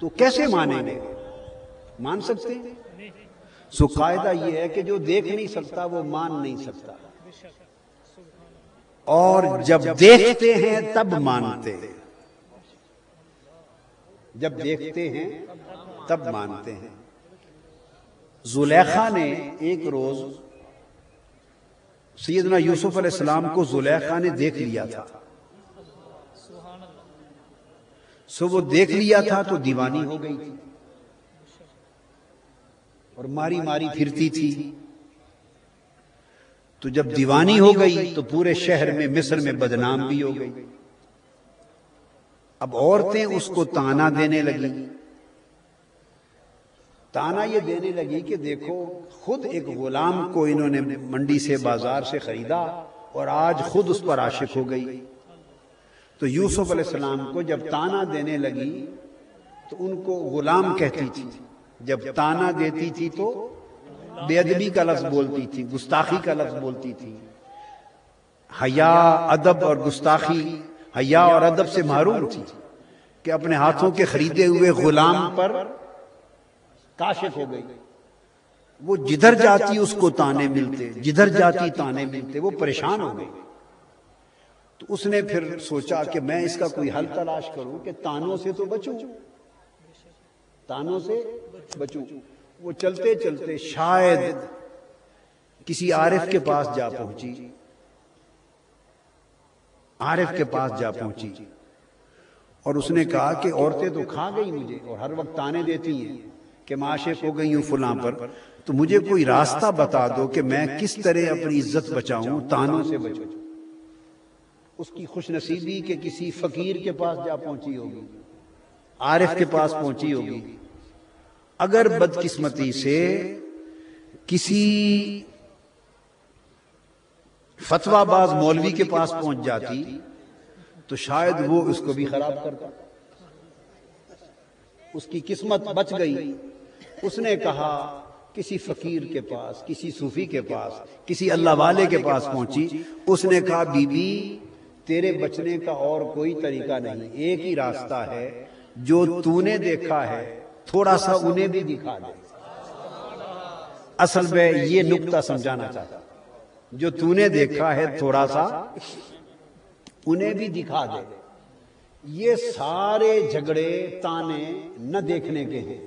Speaker 6: تو کیسے مانیں گے؟ مان سکتے ہیں؟ سو قاعدہ یہ ہے کہ جو دیکھ نہیں سکتا وہ مان نہیں سکتا، اور جب دیکھتے ہیں تب مانتے ہیں. جب دیکھتے ہیں تب مانتے ہیں. زلیخا نے ایک روز سیدنا یوسف علیہ السلام کو زلیخا نے دیکھ لیا تھا. سو وہ دیکھ لیا تھا تو دیوانی ہو گئی تھی اور ماری ماری پھرتی تھی. تو جب دیوانی ہو گئی تو پورے شہر میں مصر میں بدنام بھی ہو گئی. اب عورتیں اس کو تانا دینے لگی. تانا یہ دینے لگی کہ دیکھو خود ایک غلام کو انہوں نے منڈی سے بازار سے خریدا اور آج خود اس پر عاشق ہو گئی. تو یوسف علیہ السلام کو جب تانا دینے لگی تو ان کو غلام کہتی تھی. جب تانا دیتی تھی تو بے ادبی کا لفظ بولتی تھی، گستاخی کا لفظ بولتی تھی. حیا، ادب اور گستاخی حیا اور ادب سے محروم تھی کہ اپنے ہاتھوں کے خریدے ہوئے غلام پر کاشف ہو گئی. وہ جدھر جاتی اس کو تانے ملتے، جدھر جاتی تانے ملتے، وہ پریشان ہو گئی. تو اس نے پھر سوچا کہ میں اس کا کوئی حل تلاش کروں کہ تانوں سے تو بچوں، تانوں سے بچوں. وہ چلتے چلتے شاید کسی عارف کے پاس جا پہنچی، عارف کے پاس جا پہنچی اور اس نے کہا کہ عورتیں تو کھا گئی مجھے اور ہر وقت تانے دیتی ہیں کہ میں عاشق ہو گئی ہوں فلاں پر، تو مجھے کوئی راستہ بتا دو کہ میں کس طرح اپنی عزت بچاؤں، تانوں سے بچوں. اس کی خوش نصیبی کہ کسی فقیر کے پاس جا پہنچی ہوگی، عارف کے پاس پہنچی ہوگی. اگر بدقسمتی سے کسی فتویٰ باز مولوی کے پاس پہنچ جاتی تو شاید وہ اس کو بھی خراب کرتا. اس کی قسمت بچ گئی. اس نے کہا کسی فقیر کے پاس، کسی صوفی کے پاس، کسی اللہ والے کے پاس پہنچی. اس نے کہا بی بی تیرے بچنے کا اور کوئی طریقہ نہیں، ایک ہی راستہ ہے، جو تو نے دیکھا ہے تھوڑا سا انہیں بھی دکھا دے. اصل میں یہ نکتہ سمجھانا چاہتا، جو تو نے دیکھا ہے تھوڑا سا انہیں بھی دکھا دے. یہ سارے جھگڑے تانے نہ دیکھنے کے ہیں.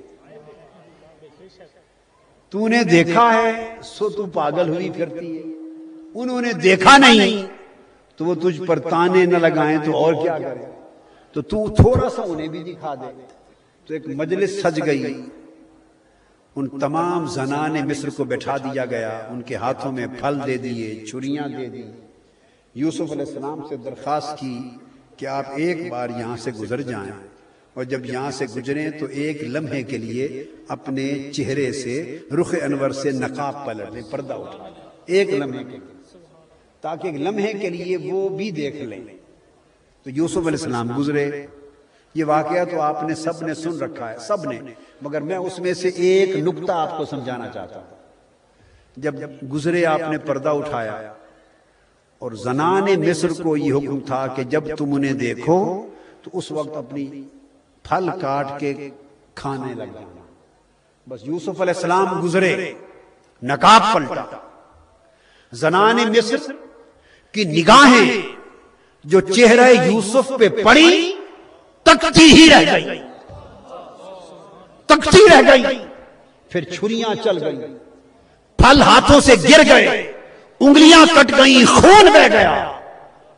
Speaker 6: تو نے دیکھا ہے سو تو پاگل ہوئی پھرتی ہے، انہوں نے دیکھا نہیں تو وہ تجھ پر تانے نہ لگائیں تو اور کیا کرے، تو تو تھوڑا سا انہیں بھی دکھا دے. تو ایک مجلس سج گئی. ان تمام زنان مصر کو بٹھا دیا گیا، ان کے ہاتھوں میں پھل دے دیے، چھریاں دے دی. یوسف علیہ السلام سے درخواست کی کہ آپ ایک بار یہاں سے گزر جائیں، اور جب یہاں سے گزریں تو ایک لمحے کے لیے اپنے چہرے سے رخ انور سے نقاب پلٹ لیں، پردہ اٹھا لیں، ایک لمحے کے لیے، تاکہ ایک لمحے کے لیے وہ بھی دیکھ لیں. تو یوسف علیہ السلام گزرے. یہ واقعہ تو آپ نے سب نے سن رکھا ہے، سب نے، مگر میں اس میں سے ایک نکتہ آپ کو سمجھانا چاہتا ہوں. جب گزرے آپ نے پردہ اٹھایا، اور زنان مصر کو یہ حکم تھا کہ جب تم انہیں دیکھو تو اس وقت اپنی پھل کاٹ کے کھانے لگ جانا. بس یوسف علیہ السلام گزرے، نقاب پلٹا زنان مصر کی نگاہیں جو چہرہ یوسف پہ پڑی تکتی ہی رہ گئی، تکتی رہ گئی، پھر چھریاں چل گئی، پھل ہاتھوں سے گر گئے، انگلیاں کٹ گئیں، خون بہ گیا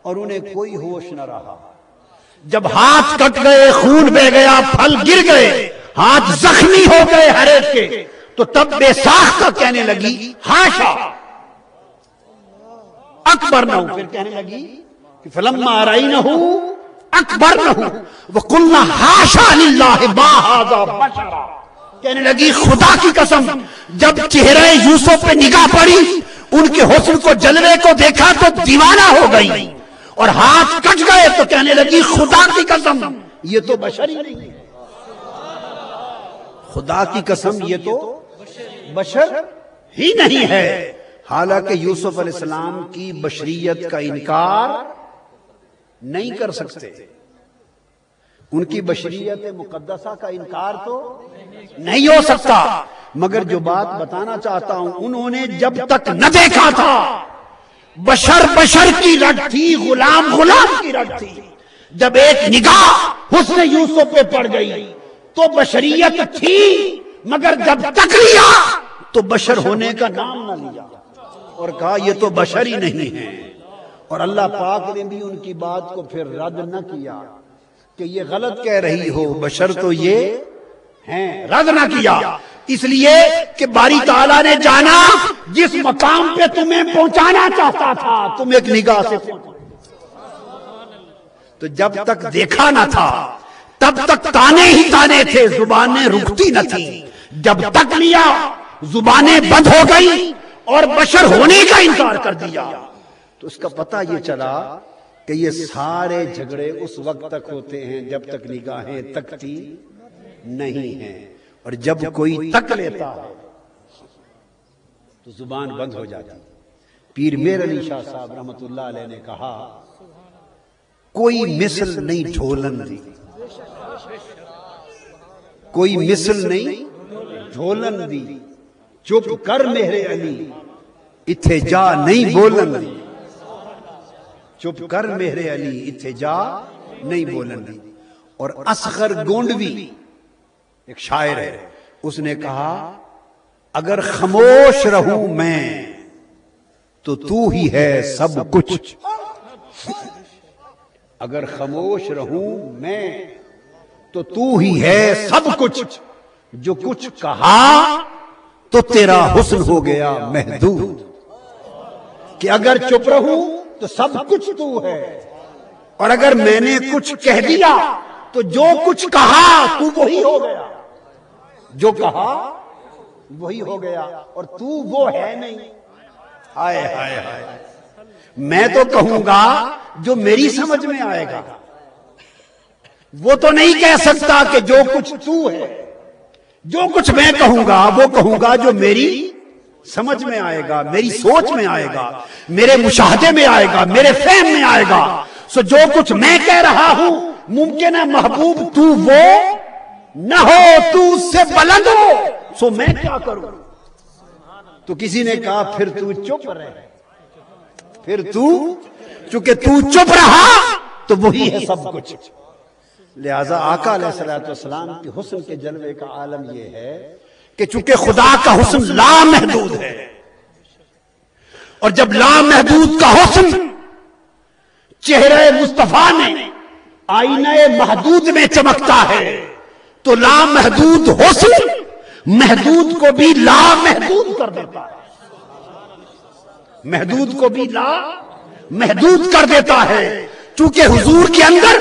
Speaker 6: اور انہیں کوئی ہوش نہ رہا۔ جب ہاتھ کٹ گئے، خون بہ گیا، پھل گر گئے، ہاتھ زخمی ہو گئے ہر ایک کے، تو تب بے ساختہ کہنے لگی ہاشا اکبر نہ ہوں، پھر کہنے لگی کہ فلما رأینہ اکبر نہ ہوں وقلنا ہاشا للہ ما ھذا بشرا، کہنے لگی خدا کی قسم جب چہرہ یوسف پہ نگاہ پڑی، ان کے حسن کو، جلوے کو دیکھا تو دیوانہ ہو گئی، اور ہاتھ کٹ گئے تو کہنے لگی خدا کی قسم یہ تو بشر ہی نہیں ہے، خدا کی قسم یہ تو بشر ہی نہیں ہے۔ حالانکہ یوسف علیہ السلام کی بشریت کا انکار نہیں کر سکتے، ان کی بشریت مقدسہ کا انکار تو نہیں ہو سکتا، مگر جو بات بتانا چاہتا ہوں، انہوں نے جب تک نہ دیکھا تھا بشر بشر کی رٹ تھی، غلام غلام کی رٹ تھی، جب ایک نگاہ حسن یوسف پہ پڑ گئی تو بشریت تھی، مگر جب تک لیا تو بشر ہونے کا نام نہ لیا اور کہا یہ تو بشر ہی نہیں ہے۔ اور اللہ پاک نے بھی ان کی بات کو پھر رد نہ کیا کہ یہ غلط کہہ رہی ہو، بشر تو یہ ہیں، رد نہ کیا، اس لیے کہ باری تعالیٰ نے جانا جس مقام پہ تمہیں پہنچانا چاہتا تھا تم ایک نگاہ سے تو جب تک دیکھا نہ تھا تب تک تانے ہی تانے تھے، زبانیں رکتی نہ تھی، جب تک لیا زبانیں بند ہو گئی اور بشر ہونے کا انکار کر دیا، تو اس کا پتہ یہ چلا کہ یہ سارے جھگڑے اس وقت تک ہوتے ہیں جب تک نگاہیں تکتی نہیں ہیں، اور جب کوئی تک لیتا ہے تو زبان بند ہو جاتی۔ پیر میر علی شاہ صاحب رحمت اللہ علیہ نے کہا کوئی مثل نہیں جھولن دی، کوئی مثل نہیں جھولن دی، چپ کر میرے علی اتھے جا نہیں بولن دی، چپ کر میرے علی اتھے جا نہیں بولن دی۔ اور اصغر گونڈوی ایک شاعر ہے، اس نے کہا اگر خاموش رہوں میں تو ہی ہے سب کچھ، اگر خاموش رہوں میں تو ہی ہے سب کچھ، جو کچھ کہا تو تیرا حسن ہو گیا محدود، کہ اگر چپ رہوں تو سب کچھ تو ہے، اور اگر میں نے کچھ کہہ دیا تو جو کچھ کہا تو وہی ہو گیا، جو کہا وہی ہو گیا، اور تو وہ ہے نہیں۔ ہائے ہائے ہائے، میں تو کہوں گا جو میری سمجھ میں آئے گا، وہ تو نہیں کہہ سکتا کہ جو کچھ تو ہے، جو کچھ میں کہوں گا وہ کہوں گا جو میری سمجھ میں آئے گا، میری سوچ میں آئے گا، میرے مشاہدے میں آئے گا، میرے فہم میں آئے گا۔ سو جو کچھ میں کہہ رہا ہوں ممکن ہے محبوب تو وہ نہ ہو، تو اس سے بلند ہو، سو میں کیا کروں؟ تو کسی نے کہا پھر تو چپ رہے، پھر تو چونکہ تو چپ رہا تو وہی ہے سب کچھ۔ لہذا آقا علیہ السلام کی حسن کے جلوے کا عالم یہ ہے کہ چونکہ خدا کا حسن لامحدود ہے، اور جب لامحدود کا حسن چہرہ مصطفیٰ میں آئینہ محدود میں چمکتا ہے تو لامحدود حسن محدود کو بھی لامحدود کر دیتا ہے، محدود کو بھی لامحدود کر دیتا ہے، چونکہ حضور کے اندر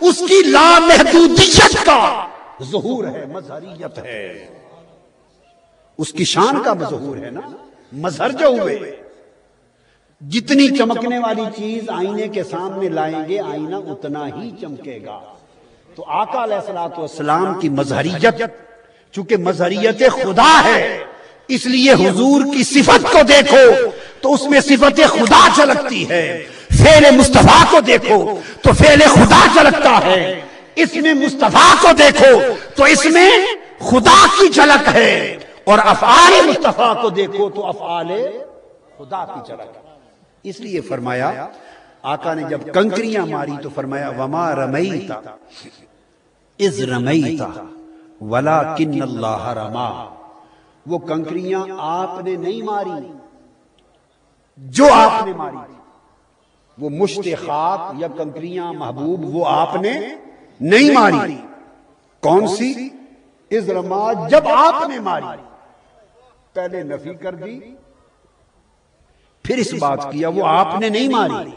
Speaker 6: اس کی لامحدودیت کا ظہور ہے، مظہریت ہے، اس کی شان کا ظہور ہے نا، مظہر جو ہوئے۔ جتنی چمکنے والی چیز آئینے کے سامنے لائیں گے آئینہ اتنا ہی چمکے گا۔ تو آقا علیہ السلام کی مظہریت چونکہ مظہریت خدا ہے، اس لیے حضور کی صفت کو دیکھو تو اس میں صفت خدا جھلکتی ہے، فعل مصطفیٰ کو دیکھو تو فعل خدا جھلکتا ہے، اس میں مصطفیٰ کو دیکھو تو اس میں خدا کی جھلک ہے، اور افعال مصطفیٰ کو دیکھو تو افعال خدا کی جھلک ہے۔ اس لیے فرمایا آقا نے جب کنکریاں ماری تو فرمایا وما رمیتا اذ رمیتا ولکن اللہ رما. وہ کنکریاں آپ نے نہیں ماری جو آپ نے ماری تھی. وہ مشت خاک یا کنکریاں محبوب وہ آپ نے نہیں ماری. کون سی؟ اذ رما، جب آپ نے ماری. پہلے نفی کر دی پھر اس بات کیا وہ آپ نے نہیں ماری.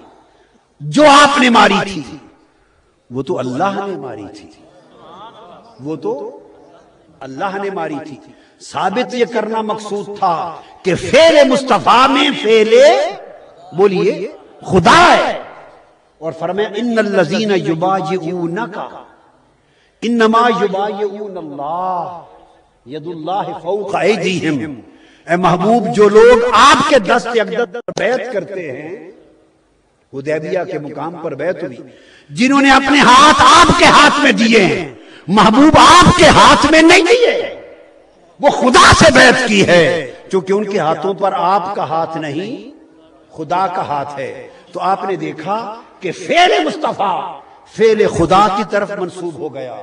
Speaker 6: جو آپ نے ماری تھی وہ تو اللہ نے ماری تھی. وہ تو اللہ نے ماری تھی. ثابت یہ کرنا مقصود تھا کہ فعل مصطفیٰ میں فعل بولیے خدا ہے. اور فرمایا ان الذین یبایعونک انما یبایعون اللہ ید اللہ فوق ایدیہم. اے محبوب، جو لوگ آپ کے دست اقدس پر بیعت کرتے ہیں، حدیبیہ کے مقام پر بیعت ہوئی، جنہوں نے اپنے ہاتھ آپ کے ہاتھ میں دیے ہیں، محبوب آپ کے ہاتھ میں نہیں دیے، وہ خدا سے بیعت کی ہے. چونکہ ان کے ہاتھوں پر آپ کا ہاتھ نہیں، خدا کا ہاتھ ہے. تو آپ نے دیکھا کہ فعل مصطفیٰ فعل خدا کی طرف منسوب ہو گیا.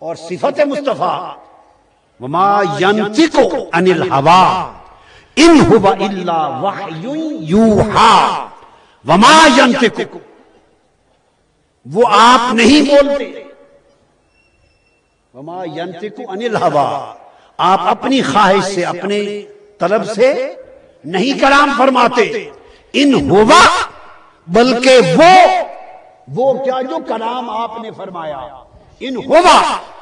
Speaker 6: اور صفت مصطفیٰ وما ينطق عن الهوى ان هو الا وحی یوحى. وما ينطق، وہ آپ نہیں بولتے. وما ينطق عن الهوى، آپ اپنی خواہش سے اپنے طلب سے نہیں کلام فرماتے. ان ہوا، بلکہ وہ کیا جو کلام آپ نے فرمایا، ان ہوا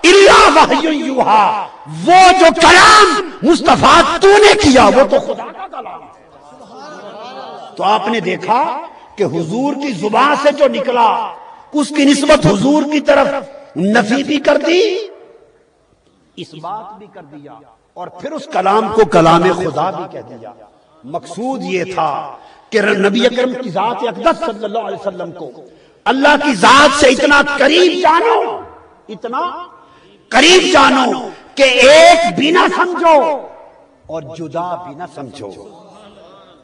Speaker 6: الا وحی یوحى، وہ جو کلام مصطفیٰ تو نے کیا وہ تو خدا کا کلام ہے. تو آپ نے دیکھا کہ حضور کی زبان سے جو نکلا اس کی نسبت حضور کی طرف نفی بھی کر دی، اس بات بھی کر دیا، اور پھر اس کلام کو کلام خدا بھی کہہ دیا. مقصود یہ تھا کہ نبی اکرم کی ذات اقدس صلی اللہ علیہ وسلم کو اللہ کی ذات سے اتنا قریب جانو، اتنا قریب جانو کہ ایک بھی نہ سمجھو اور جدا بھی نہ سمجھو.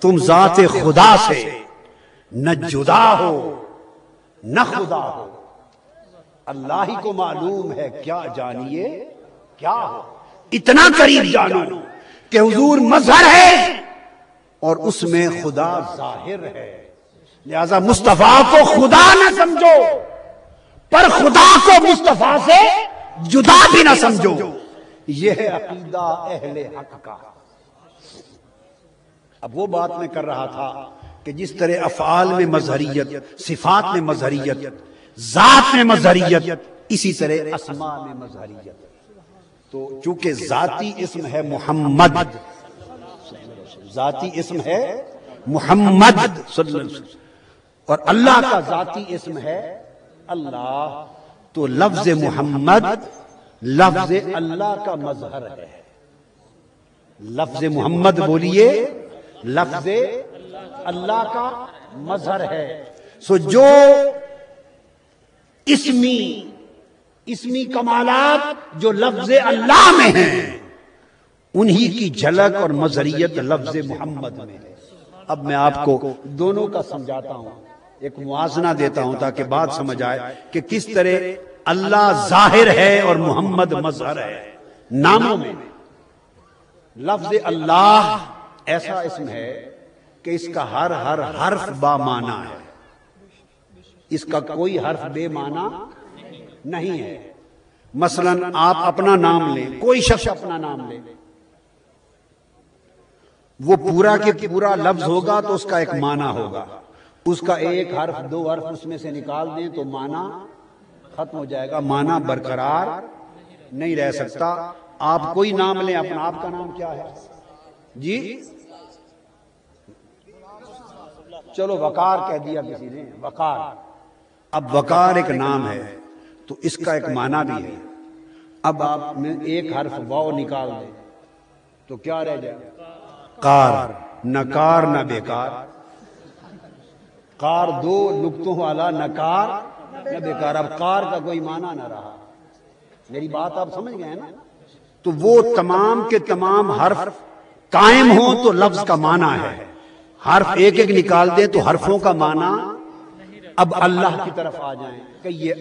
Speaker 6: تم ذات خدا سے نہ جدا ہو نہ خدا ہو. اللہ ہی کو معلوم ہے کیا جانیے کیا ہو. اتنا قریب جانو کہ حضور مظہر ہے اور اس میں خدا ظاہر ہے. لہذا مصطفیٰ کو خدا نہ سمجھو پر خدا کو مصطفیٰ سے جدا بھی نہ سمجھو. یہ ہے عقیدہ اہل حق کا. اب وہ بات میں کر رہا تھا کہ جس طرح افعال میں مظہریت، صفات میں مظہریت، ذات میں مظہریت، اسی طرح اسماء میں مظہریت. تو چونکہ ذاتی اسم ہے محمد، ذاتی اسم ہے محمد صلی اللہ علیہ وسلم، اور اللہ کا ذاتی اسم ہے اللہ، تو لفظ محمد لفظ اللہ کا مظہر ہے. لفظ محمد بولیے لفظ اللہ کا مظہر ہے. سو جو اسمی کمالات جو لفظ اللہ میں ہیں انہی کی جھلک اور مظہریت لفظ محمد میں ہے. اب میں آپ کو دونوں کا سمجھاتا ہوں، ایک موازنہ دیتا ہوں تاکہ بات سمجھ آئے کہ کس طرح اللہ ظاہر ہے اور محمد مظہر ہے. ناموں میں لفظ اللہ ایسا اسم ہے کہ اس کا ہر حرف با معنی ہے، اس کا کوئی حرف بے معنی نہیں ہے. مثلا آپ اپنا نام لیں، کوئی شخص اپنا نام لے، وہ پورا کے پورا لفظ ہوگا تو اس کا ایک معنی ہوگا. اس کا ایک حرف دو حرف اس میں سے نکال دیں تو معنی ختم ہو جائے گا، معنی برقرار نہیں رہ سکتا. آپ کوئی نام لیں، اپنا آپ کا نام کیا ہے جی؟ چلو وقار کہہ دیا کسی نے، وقار. اب وقار ایک نام ہے تو اس کا ایک معنی بھی ہے. اب آپ میں ایک حرف واو نکال دیں تو کیا رہ جائے؟ قار. نہ کار نہ بیکار. قار دو نقطوں والا، نہ کار نہ بیکار. اب قار کا کوئی معنی نہ رہا. میری بات آپ سمجھ گئے نا؟ تو وہ تمام کے تمام حرف قائم ہوں تو لفظ کا معنی ہے، حرف ایک ایک نکال دیں تو حرفوں کا معنی اب اللہ کی طرف آ جائیں کہ یہ